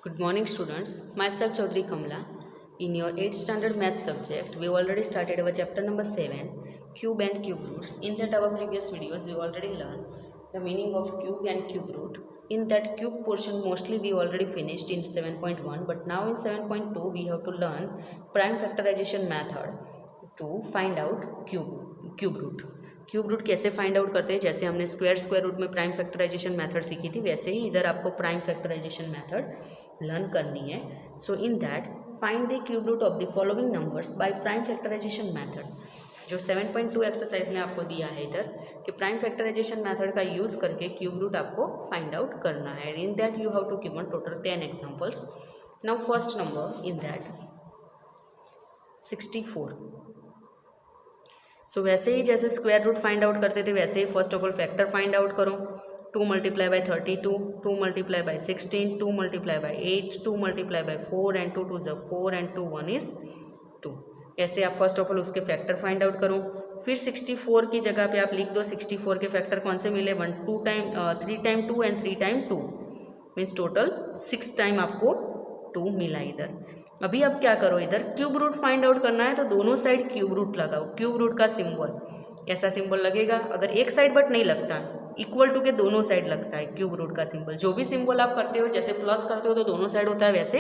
Good morning, students. Myself Chaudhary Kamla. In your 8th standard math subject, we already started our chapter number 7, cube and cube roots. In that our previous videos, we already learned the meaning of cube and cube root. In that cube portion, mostly we already finished in 7.1, but now in 7.2, we have to learn prime factorization method to find out cube root. Cube root कैसे find out करते हैं, जैसे हमने square root में prime factorisation method सीखी थी, वैसे ही इधर आपको प्राइम फैक्टराइजेशन मेथड लर्न करनी है. So in that find the cube root of the following numbers by prime factorisation method. जो 7.2 एक्सरसाइज में आपको दिया है इधर कि प्राइम फैक्टराइजेशन मेथड का यूज़ करके क्यूब रूट आपको फाइंड आउट करना है. In that you have to given total 10 examples. Now first number in that 64. So वैसे ही जैसे स्क्वायर रूट फाइंड आउट करते थे वैसे ही first of all factor find out करो. 2 multiply by 32, 2 multiply by 16, 2 multiply by 8, 2 multiply by 4 and 2 2 ज़ 4 and 2 1 is 2. ऐसे आप फर्स्ट ऑफ ऑल उसके फैक्टर फाइंड आउट करो. फिर 64 की जगह पे आप लिख दो 64 के फैक्टर कौन से मिले, 3 time 2 and 3 time 2 means total 6 time आपको 2 मिला इधर. अभी आप क्या करो, इधर क्यूब रूट फाइंड आउट करना है तो दोनों साइड क्यूब रूट लगाओ. क्यूब रूट का सिंबल ऐसा सिंबल लगेगा, अगर एक साइड बट नहीं लगता, इक्वल टू के दोनों साइड लगता है क्यूब रूट का सिंबल. जो भी सिंबल आप करते हो, जैसे प्लस करते हो तो दोनों साइड होता है, वैसे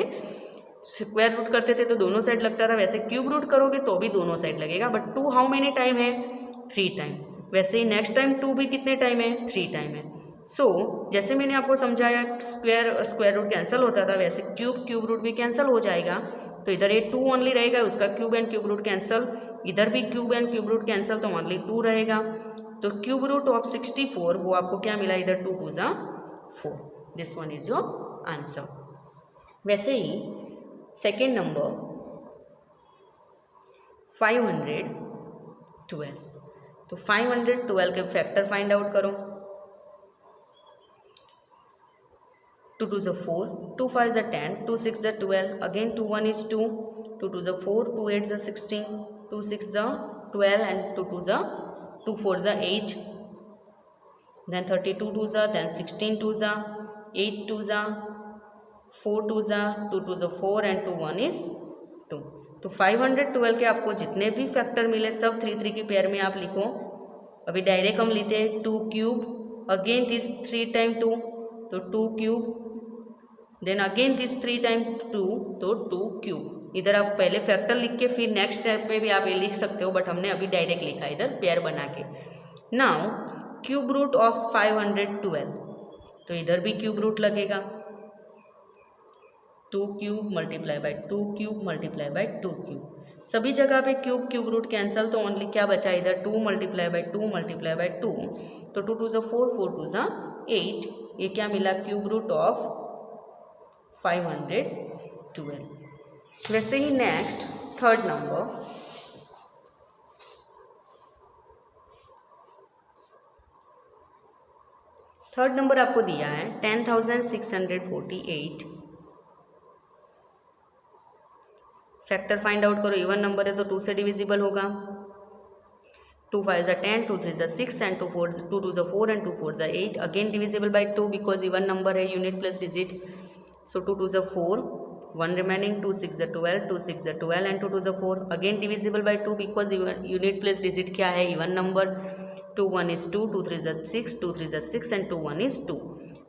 स्क्वायर रूट करते थे तो दोनों साइड लगता था, वैसे क्यूब रूट करोगे तो भी दोनों साइड लगेगा. बट 2 हाउ मेनी टाइम है, 3 टाइम. वैसे ही नेक्स्ट टाइम 2 भी कितने टाइम है, 3 टाइम है. सो जैसे मैंने आपको समझाया स्क्वायर रूट कैंसिल होता था, वैसे क्यूब रूट भी कैंसिल हो जाएगा. तो इधर ये 2 ओनली रहेगा, उसका cube and cube root cancel. इधर भी cube and cube root cancel, तो ओनली 2 रहेगा. तो क्यूब रूट ऑफ 64 वो आपको क्या मिला, इधर 2 2 ज़ा 4. This one is your answer. वैसे ही सेकेंड नंबर 512. तो 512 के फैक्टर फाइंड आउट करो. 2 2 ज़ 4, 2 5 ज़ 10, 2 6 ज़ 12, again 2 1 is 2, 2 2 ज़ 4, 2 8 ज़ 16, 2 6 ज़ 12 and 2 2 ज़ 2 4 ज़ 8, then 32 2 ज़, then 16 2 ज़, 8 2 ज़, 4 2 ज़, 2 2 ज़ 4 and 2 1 is 2. तो 512 के आपको जितने भी फैक्टर मिले सब 3 3 की पेयर में आप लिखो. अभी डायरेक्ट हम लेते हैं 2 क्यूब, अगेन दिस 3 टाइम 2 तो 2 cube, then again this 3 time 2 तो 2 क्यूब. इधर आप पहले फैक्टर लिख के फिर नेक्स्ट स्टेप में भी आप ये लिख सकते हो, बट हमने अभी डायरेक्ट लिखा इधर पेयर बना के. नाउ क्यूब रूट ऑफ 512, तो इधर भी क्यूब रूट लगेगा. 2 cube multiply bye 2 cube multiply bye 2 cube. सभी जगह पे क्यूब रूट कैंसिल, तो ओनली क्या बचा इधर 2 मल्टीप्लाई बाय 2 मल्टीप्लाई बाय 2. तो 2 2 ज़ 4, 4 2 ज़ 8. ये क्या मिला, क्यूब रूट ऑफ 512. वैसे ही नेक्स्ट थर्ड नंबर आपको दिया है 10,648. फैक्टर फाइंड आउट करो. इवन नंबर है तो 2 से डिविजिबल होगा. 2 5 ज़ 10, 2 3 ज़ 6 एंड 2 2 ज़ 4 एंड 2 4 ज़ 8. Again divisible by 2 because even number है, यूनिट प्लस डिजिट. सो 2 2 ज़ 4, 1 रिमेनिंग, 2 6 ज़ 12, 2 6 ज़ 12 एंड 2 2 ज़ 4. Again divisible by 2 because unit plus digit क्या है, इवन नंबर. 2 1 is 2, 2 3 ज़ 6, 2 3 ज़ 6 and 2 1 is 2.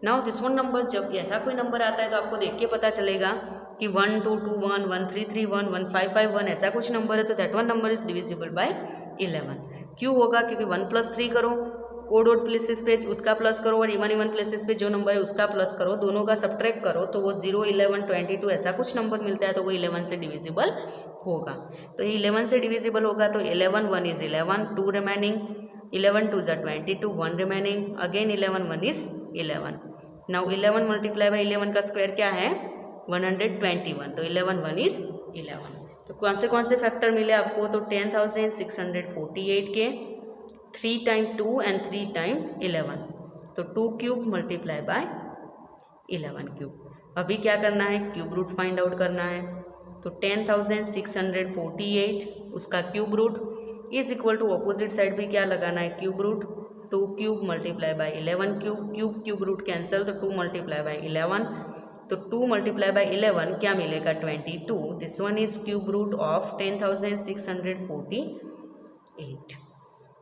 Now this one number, जब ऐसा कोई नंबर आता है तो आपको देख के पता चलेगा कि 1 2 2 1, 1 3 3 1, 1 5 5 1 ऐसा कुछ नंबर है, तो that one number is divisible by 11. क्यों होगा, क्योंकि 1 + 3 करो, ओड प्लेसेस पे उसका प्लस करो और इवन प्लेसेस पे जो नंबर है उसका प्लस करो, दोनों का सब्ट्रैक्ट करो, तो वो 0 11 22 ऐसा कुछ नंबर मिलता है, तो वो 11 से डिविजिबल होगा. तो 11 से डिविजिबल होगा तो 11 1 is 11, 2 रिमेनिंग, 11 2 ज़ 22, 1 remaining, again 11 1 is 11. Now 11 multiply by 11 का स्क्वायर क्या है, 121. तो 11 1 is 11. तो कौन से फैक्टर मिले आपको, तो 10,648 के 3 टाइम 2 एंड 3 टाइम 11. तो 2 क्यूब मल्टीप्लाई बाय 11 क्यूब. अभी क्या करना है, क्यूब रूट फाइंड आउट करना है. तो 10,648 उसका cube root is equal to opposite side भी क्या लगाना है, cube root. 2 cube multiply by 11 cube. Cube root cancel, तो 2 मल्टीप्लाई बाय 11 तो 2 मल्टीप्लाई बाई 11 क्या मिलेगा 22. This one is cube root of 10,648.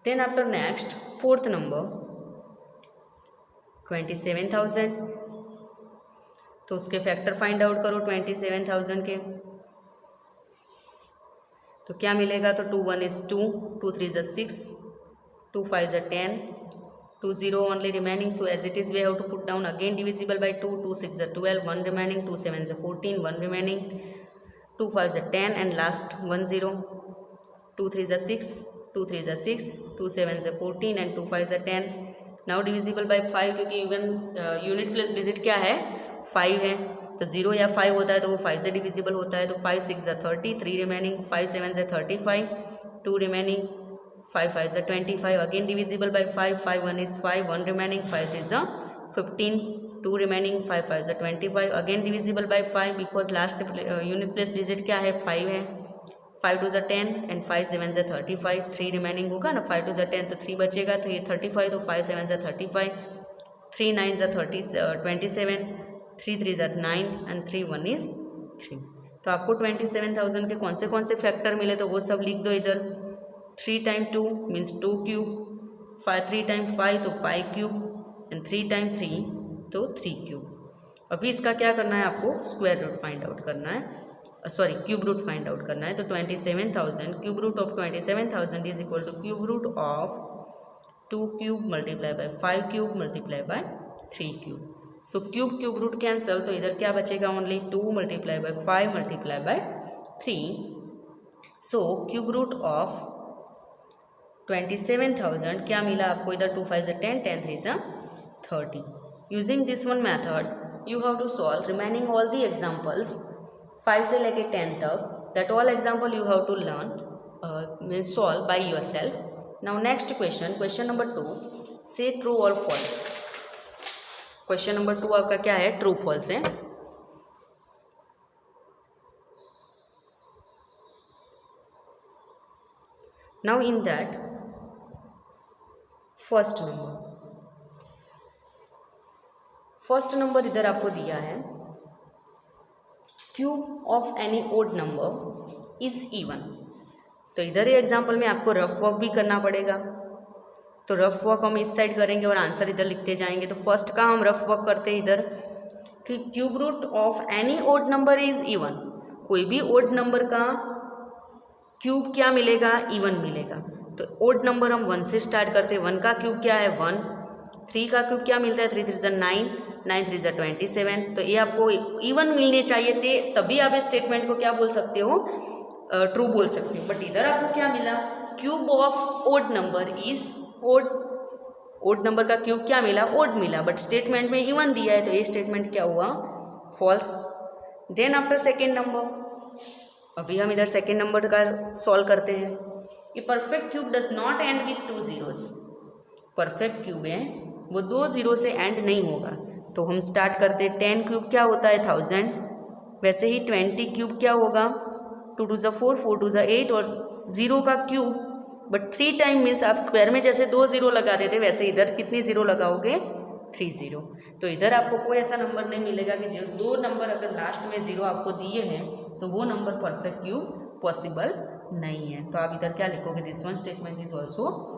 Then after next fourth number 27,000. तो उसके फैक्टर फाइंड आउट करो 27,000 के. तो क्या मिलेगा, तो 2 1 is 2, 2 3 is 6, 2 5 is 10, 2 0 only remaining. So as it is we have to put down again divisible by 2, 2 6 is 12, 1 remaining, 2 7 is 14, 1 remaining, 2 5 is 10 and last 1 0, 2 3 is 6, 2 3 is 6, 2 7 is 14 and 2 5 is 10. Now divisible by 5 क्योंकि even unit plus digit क्या है 5 है, तो 0 या 5 होता है तो वो 5 से डिविजिबल होता है. तो 5 6 is 30, 3 remaining, 5 7 is 35, 2 remaining, 5 5 is 25, again divisible by 5, 5 1 is 5, 1 remaining, 5 3 is 15, 2 remaining, 5 5 is 25, again divisible by 5 because last unit plus digit क्या है 5 है. 5 2 is 10 and 5 7 is 35, 3 रिमेनिंग होगा ना, 5 2 is 10 तो 3 बचेगा, 3 35 तो 5 7 is 35, 3 9 is 27, 3 3 is 9 and 3 1 is 3. तो आपको 27,000 के कौन से फैक्टर मिले तो वो सब लिख दो इधर. 3 टाइम 2 मीन्स 2 क्यूब, 3 टाइम 5 तो 5 क्यूब एंड 3 टाइम 3 तो 3 क्यूब. अभी इसका क्या करना है, आपको स्क्वायर रूट फाइंड आउट करना है, sorry cube root find out करना है. तो 27,000 cube root of 27,000 is equal to cube root of 2 cube multiply by 5 cube multiply by 3 cube. So cube root cancel, तो इधर क्या बचेगा only 2 multiply by 5 multiply by 3. So cube root of 27,000 क्या मिला आपको इधर 2 5 is 10, 10 3 is 30. Using this one method you have to solve remaining all the examples 5 से लेके 10 तक. That all example you have to learn means solve by your self. Now next question number 2, say true और false. Question number 2 आपका क्या है, true false है. Now in that first number इधर आपको दिया है cube of any odd number is even. तो इधर ये एग्जाम्पल में आपको रफ वर्क भी करना पड़ेगा. तो रफ वर्क हम इस साइड करेंगे और आंसर इधर लिखते जाएंगे. तो फर्स्ट का हम रफ वर्क करते हैं इधर कि cube root of any odd number is even. कोई भी ओड नंबर का क्यूब क्या मिलेगा, इवन मिलेगा. तो ओड नंबर हम 1 से स्टार्ट करते हैं. 1 का क्यूब क्या है 1, 3 का क्यूब क्या मिलता है 3 3 is 9, 9 3 is 27. तो ये आपको इवन मिलने चाहिए थे, तभी आप इस स्टेटमेंट को क्या बोल सकते हो, ट्रू बोल सकते हो. बट इधर आपको क्या मिला, cube of odd number is odd number का क्यूब क्या मिला, ओड मिला. बट स्टेटमेंट में इवन दिया है तो ये स्टेटमेंट क्या हुआ, false. Then after second number, अभी हम इधर सेकेंड नंबर का सॉल्व करते हैं. ये perfect cube does not end with 2 zeros. Perfect cube है वो 2 0 से एंड नहीं होगा. तो हम स्टार्ट करते हैं. 10 क्यूब क्या होता है 1000. वैसे ही 20 क्यूब क्या होगा 2 2 is 4, 4 2 is 8 और 0 का क्यूब. बट 3 टाइम मीन्स आप स्क्वायर में जैसे 2 0 लगा देते वैसे इधर कितनी 0 लगाओगे 3 0. तो इधर आपको कोई ऐसा नंबर नहीं मिलेगा कि जो 2 नंबर अगर लास्ट में 0 आपको दिए हैं तो वो नंबर परफेक्ट क्यूब पॉसिबल नहीं है. तो आप इधर क्या लिखोगे, this one statement is also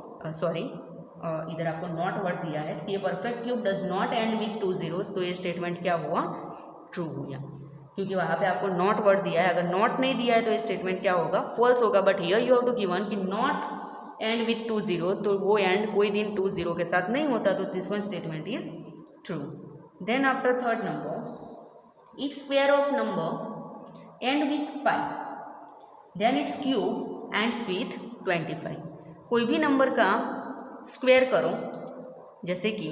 इधर आपको नॉट वर्ड दिया है कि ये perfect cube does not end with 2 zeros. तो ये स्टेटमेंट क्या हुआ, ट्रू हुआ, क्योंकि वहाँ पे आपको नॉट वर्ड दिया है. अगर नॉट नहीं दिया है तो ये स्टेटमेंट क्या होगा, फॉल्स होगा. But here you have to given कि नॉट एंड विथ 2 0, तो वो एंड कोई दिन 2 0 के साथ नहीं होता. तो this one statement is true. Then after third number, if square of number end with 5 then it's cube ends with 25. कोई भी नंबर का स्क्वायर करो, जैसे कि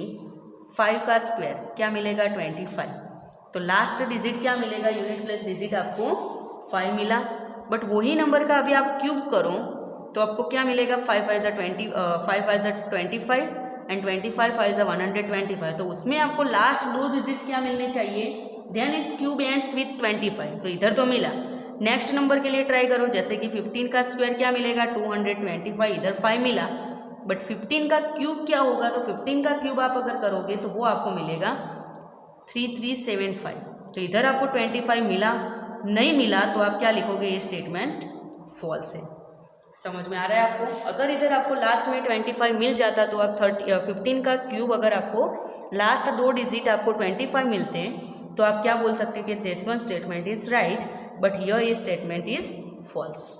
5 का स्क्वायर क्या मिलेगा 25. तो लास्ट डिजिट क्या मिलेगा, यूनिट प्लस डिजिट आपको 5 मिला. बट वही नंबर का अभी आप क्यूब करो तो आपको क्या मिलेगा 5 5 is 25 एंड 25 5 is 125. तो उसमें आपको लास्ट 2 डिजिट क्या मिलने चाहिए, then it's cube ends with 25. तो इधर तो मिला. नेक्स्ट नंबर के लिए ट्राई करो, जैसे कि 15 का स्क्वायर क्या मिलेगा 225, इधर 5 मिला. बट 15 का क्यूब क्या होगा, तो 15 का क्यूब आप अगर करोगे तो वो आपको मिलेगा 3375. तो इधर आपको 25 मिला, नहीं मिला तो आप क्या लिखोगे, ये स्टेटमेंट फॉल्स है। समझ में आ रहा है आपको? अगर इधर आपको लास्ट में 25 मिल जाता तो आप 15 का क्यूब, अगर आपको लास्ट 2 डिजिट आपको 25 मिलते हैं तो आप क्या बोल सकते हैं कि this one statement is right, but here ये statement is false.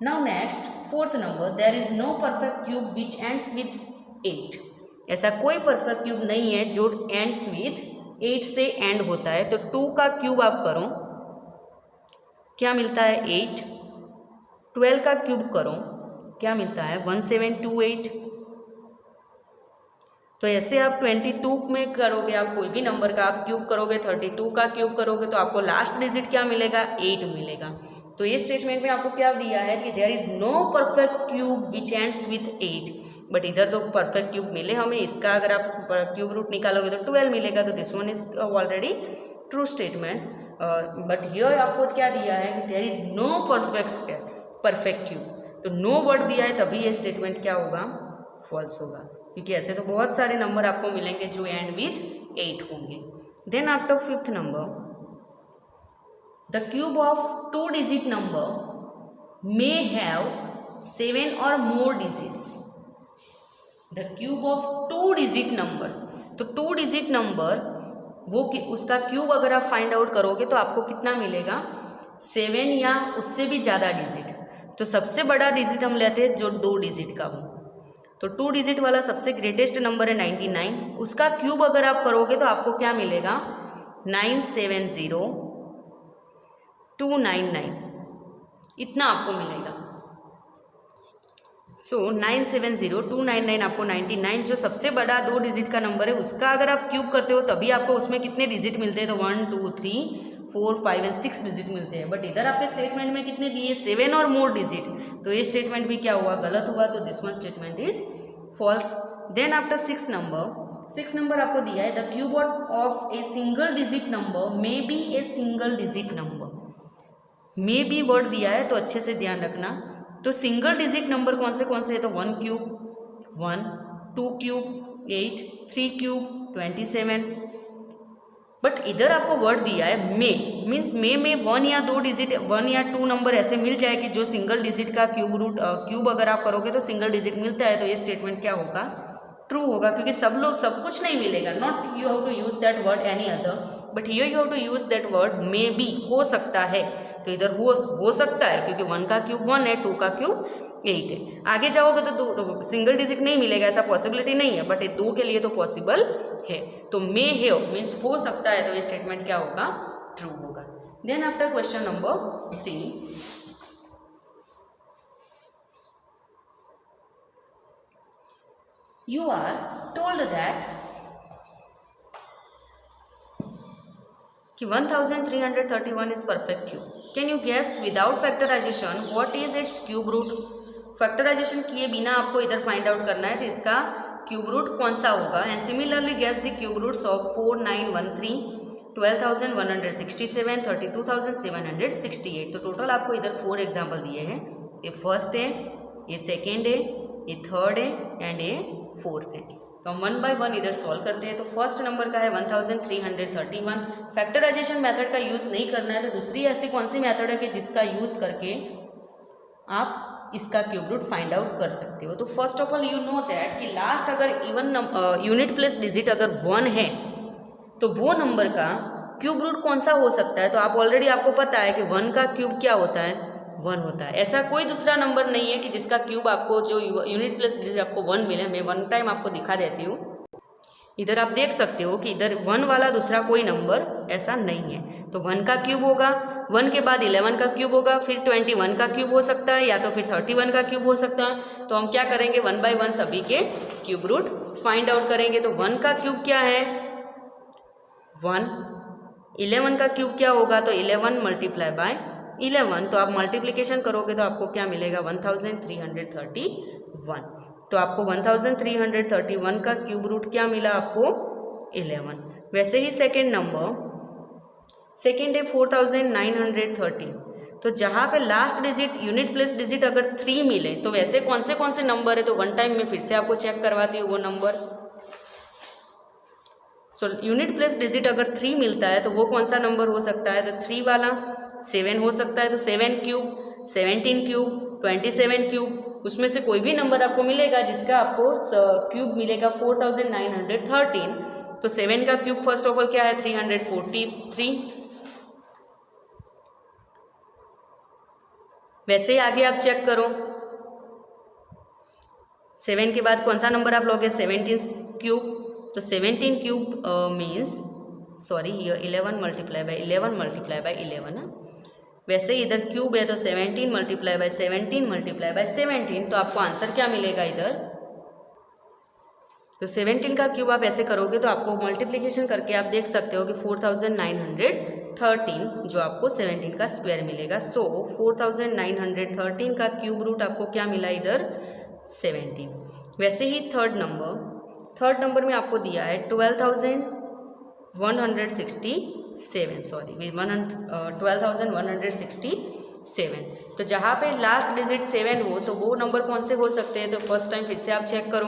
Now next 4th number, there is no perfect cube which ends with 8। ऐसा कोई परफेक्ट क्यूब नहीं है जो एंड्स विथ 8 से एंड होता है। तो 2 का क्यूब आप करो, क्या मिलता है 8। 12 का क्यूब करो, क्या मिलता है 1728। तो ऐसे आप 22 में करोगे, आप कोई भी नंबर का आप क्यूब करोगे, 32 का क्यूब करोगे तो आपको लास्ट डिजिट क्या मिलेगा, 8 मिलेगा। तो ये स्टेटमेंट में आपको क्या दिया है कि there is no perfect cube which ends with 8, but इधर तो परफेक्ट क्यूब मिले हमें। इसका अगर आप क्यूब रूट निकालोगे तो 12 मिलेगा, तो this one is already true statement. But here आपको क्या दिया है कि there is no perfect cube, तो नो वर्ड दिया है, तभी ये स्टेटमेंट क्या होगा, फॉल्स होगा, क्योंकि ऐसे तो बहुत सारे नंबर आपको मिलेंगे जो एंड विथ 8 होंगे। देन आफ्टर 5th नंबर, the cube of 2 digit number may have 7 or more digits. The cube of 2 digit number, तो 2 डिजिट नंबर वो उसका क्यूब अगर आप फाइंड आउट करोगे तो आपको कितना मिलेगा, 7 या उससे भी ज़्यादा डिजिट। तो सबसे बड़ा डिजिट हम लेते हैं जो 2 डिजिट का हो, तो 2 डिजिट वाला सबसे ग्रेटेस्ट नंबर है 99। उसका क्यूब अगर आप करोगे तो आपको क्या मिलेगा, 970299, इतना आपको मिलेगा। सो 970299 आपको 99 जो सबसे बड़ा 2 डिजिट का नंबर है उसका अगर आप क्यूब करते हो तभी आपको उसमें कितने डिजिट मिलते हैं, तो 1 2 3 4 5 और 6 डिजिट मिलते हैं। बट इधर आपके स्टेटमेंट में कितने दिए, 7 और मोर डिजिट, तो ये स्टेटमेंट भी क्या हुआ, गलत हुआ। तो this one statement is false. Then after 6 number आपको दिया है, the cube of a single digit number may be a single digit number. May be word दिया है तो अच्छे से ध्यान रखना। तो सिंगल डिजिट नंबर कौन से है, तो 1 क्यूब 1, 2 क्यूब 8, 3 क्यूब 27। बट इधर आपको वर्ड दिया है मे, मीन्स मे में 1 या 2 डिजिट, 1 या 2 नंबर ऐसे मिल जाए कि जो सिंगल डिजिट का क्यूब अगर आप करोगे तो सिंगल डिजिट मिलता है, तो ये स्टेटमेंट क्या होगा, ट्रू होगा, क्योंकि सब कुछ नहीं मिलेगा। Not you have to use that word any other, but here you have to use that word may be, हो सकता है। तो इधर हो सकता है क्योंकि 1 का क्यूब 1 है, 2 का क्यूब 8 है। आगे जाओगे तो सिंगल डिजिट नहीं मिलेगा, ऐसा पॉसिबिलिटी नहीं है, बट 2 के लिए तो पॉसिबल है। तो मे हैव मीन्स हो सकता है, तो ये स्टेटमेंट क्या होगा, ट्रू होगा। Then after question number 3, you are told that कि 1331 is perfect cube. Can you guess without factorization what is its cube root? Factorization किए बिना आपको इधर फाइंड आउट करना है तो इसका क्यूब रूट कौन सा होगा। And similarly guess the cube roots of 4913, 12167, 32768। तो टोटल आपको इधर 4 एग्जाम्पल दिए हैं। ये फर्स्ट है, ये सेकेंड है, ये थर्ड है एंड ये फोर्थ है। तो हम 1 बाय 1 इधर सॉल्व करते हैं। तो फर्स्ट नंबर का है 1331। फैक्टराइजेशन मेथड का यूज़ नहीं करना है, तो दूसरी ऐसी कौन सी मेथड है कि जिसका यूज़ करके आप इसका क्यूब रूट फाइंड आउट कर सकते हो। तो first of all you know that कि लास्ट अगर इवन यूनिट प्लेस डिजिट अगर 1 है तो वो नंबर का क्यूब रूट कौन सा हो सकता है। तो आप ऑलरेडी आपको पता है कि 1 का क्यूब क्या होता है, 1 होता है। ऐसा कोई दूसरा नंबर नहीं है कि जिसका क्यूब आपको जो यूनिट प्लेस डिजिट आपको 1 मिले। मैं 1 टाइम आपको दिखा देती हूँ। इधर आप देख सकते हो कि इधर 1 वाला दूसरा कोई नंबर ऐसा नहीं है। तो 1 का क्यूब होगा, 1 के बाद 11 का क्यूब होगा, फिर 21 का क्यूब हो सकता है या तो फिर 31 का क्यूब हो सकता है। तो हम क्या करेंगे, 1 बाय 1 सभी के क्यूब रूट फाइंड आउट करेंगे। तो 1 का क्यूब क्या है 1, 11 का क्यूब क्या होगा, तो 11 मल्टीप्लाई बाय 11। तो आप मल्टीप्लिकेशन करोगे तो आपको क्या मिलेगा 1331। तो आपको 1331 का क्यूब रूट क्या मिला आपको 11। वैसे ही सेकेंड नंबर, सेकेंड है 4930। तो जहाँ पे last digit unit place digit अगर 3 मिले तो वैसे कौन से नंबर है। तो 1 टाइम में फिर से आपको चेक करवाती हूँ वो number. So unit place digit अगर 3 मिलता है तो वो कौन सा नंबर हो सकता है, तो 3 वाला। 7 हो सकता है तो 7 क्यूब, 17 क्यूब, 27 क्यूब, उसमें से कोई भी नंबर आपको मिलेगा जिसका आपको क्यूब मिलेगा 4913। तो 7 का क्यूब फर्स्ट ऑफ ऑल क्या है, 343। वैसे ही आगे आप चेक करो, 7 के बाद कौन सा नंबर आप लोगे, 17 क्यूब। तो 17 क्यूब मीन्स सॉरी ये 11 मल्टीप्लाई बाई 11 मल्टीप्लाई बाई 11 ना। वैसे ही इधर क्यूब है तो 17 मल्टीप्लाई बाई 17 मल्टीप्लाई बाई 17, तो आपको आंसर क्या मिलेगा इधर। तो 17 का क्यूब आप ऐसे करोगे तो आपको मल्टीप्लिकेशन करके आप देख सकते हो कि 4913 जो आपको 17 का स्क्वायर मिलेगा। सो 4913 का क्यूब रूट आपको क्या मिला इधर, 17। वैसे ही थर्ड नंबर में आपको दिया है 12,167। तो जहाँ पे लास्ट डिजिट 7 हो तो वो नंबर कौन से हो सकते हैं, तो फर्स्ट टाइम फिर से आप चेक करो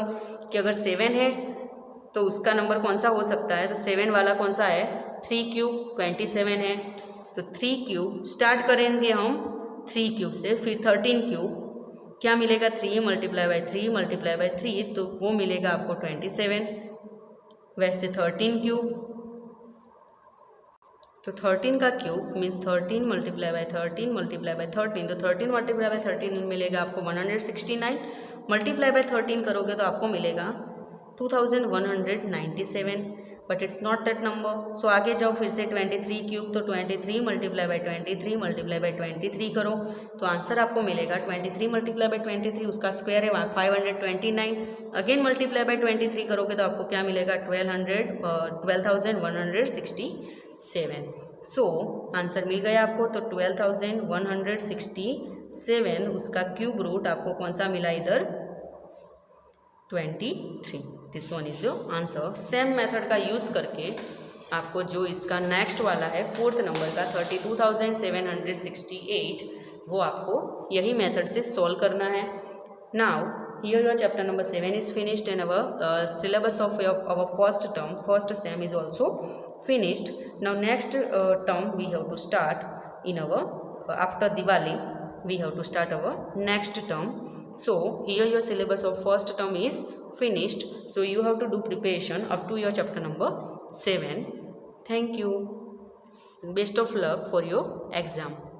कि अगर 7 है तो उसका नंबर कौन सा हो सकता है, तो 7 वाला कौन सा है, 3 क्यूब 27 है। तो 3 क्यूब स्टार्ट करेंगे हम 3 क्यूब से, फिर 13 क्यूब क्या मिलेगा, 3 मल्टीप्लाई बाई 3 मल्टीप्लाई बाई 3, तो वो मिलेगा आपको 27। वैसे 13 क्यूब, तो 13 का cube means 13 multiply by 13 multiply by 13, तो 13 मल्टीप्लाई बाई 13 मिलेगा आपको 169, मल्टीप्लाई बाई 13 करोगे तो आपको मिलेगा 2197, but it's not that number. So आगे जाओ फिर से 23 क्यूब, तो 23 मल्टीप्लाई बाई 23 मल्टीप्लाई बाई 23 करो तो आंसर आपको मिलेगा 23 मल्टीप्लाई बाई 23, उसका स्क्वायर है वहाँ 529। अगेन मल्टीप्लाई बाई 23 करोगे तो आपको क्या मिलेगा 12,167। सो आंसर मिल गया आपको। तो 12,167 उसका क्यूब रूट आपको कौन सा मिला इधर, 23। This one is your answer. Same method का यूज़ करके आपको जो इसका नेक्स्ट वाला है 4th नंबर का 32,768, वो आपको यही मेथड से सॉल्व करना है। Now here your chapter number 7 is finished and our syllabus of our first sem is also finished. Now next term we have to start in our after Diwali we have to start our next term. So here your syllabus of first term is finished, so you have to do preparation up to your chapter number 7. Thank you, best of luck for your exam.